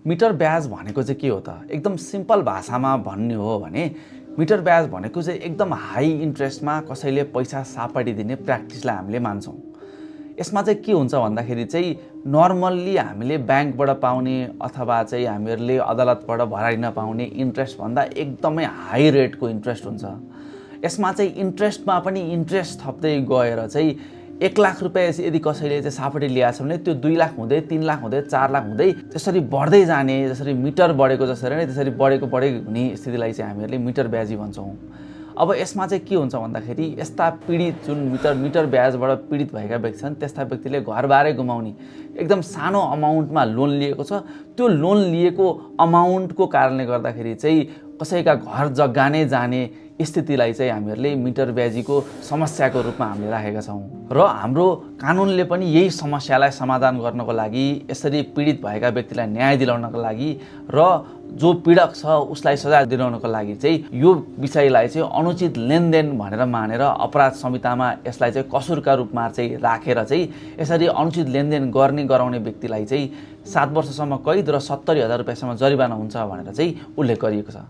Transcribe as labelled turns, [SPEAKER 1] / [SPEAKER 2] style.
[SPEAKER 1] Metre ब्याज भनेको चाहिँ के हो त? एकदम सिम्पल भाषामा भन्ने हो भने मिटर ब्याज भनेको चाहिँ एकदम हाई इन्ट्रेस्टमा कसैले पैसा सापडिदिने प्र्याक्टिसलाई हामीले मान्छौँ। यसमा चाहिँ के हुन्छ भन्दाखेरि चाहिँ नर्मल्ली हामीले ब्याङ्कबाट पाउने अथवा चाहिँ हामीहरूले अदालतबाट भराइन पाउने इन्ट्रेस्टभन्दा एकदमै हाई रेटको इन्ट्रेस्ट हुन्छ। यसमा चाहिँ इन्ट्रेस्टमा पनि इन्ट्रेस्ट थप्दै गएर चाहिँ 1 लाख रुपियाँ यदि कसैले चाहिँ सापटी ल्याएको छ भने त्यो 2 लाख हुँदै 3 लाख हुँदै 4 लाख हुँदै त्यसरी बढ्दै जाने, जसरी मिटर बढेको जसरी नै त्यसरी बढेको हुने स्थितिलाई चाहिँ हामीहरूले मिटर ब्याजी भन्छौँ। अब यसमा चाहिँ के हुन्छ भन्दाखेरि यस्ता पीडित जुन मिटर ब्याजबाट पीडित भएका व्यक्ति छन् त्यस्ता व्यक्तिले घरबारै गुमाउने एकदम सानो अमाउन्टमा लोन लिएको छ, त्यो लोन लिएको अमाउन्टको कारणले गर्दाखेरि चाहिँ कसैका घर जग्गा नै जाने स्थितिलाई चाहिँ हामीहरूले मिटर ब्याजीको समस्याको रूपमा हामीले राखेका छौँ। र हाम्रो कानुनले पनि यही समस्यालाई समाधान गर्नको लागि, यसरी पीडित भएका व्यक्तिलाई न्याय दिलाउनको लागि र जो पीडक छ उसलाई सजाय दिलाउनको लागि चाहिँ यो विषयलाई चाहिँ अनुचित लेनदेन भनेर मानेर अपराध संहितामा यसलाई चाहिँ कसुरका रूपमा चाहिँ राखेर चाहिँ यसरी अनुचित लेनदेन गराउने व्यक्तिलाई चाहिँ 7 वर्षसम्म कैद र 70,000 रुपियाँसम्म जरिवाना हुन्छ भनेर चाहिँ उल्लेख गरिएको छ।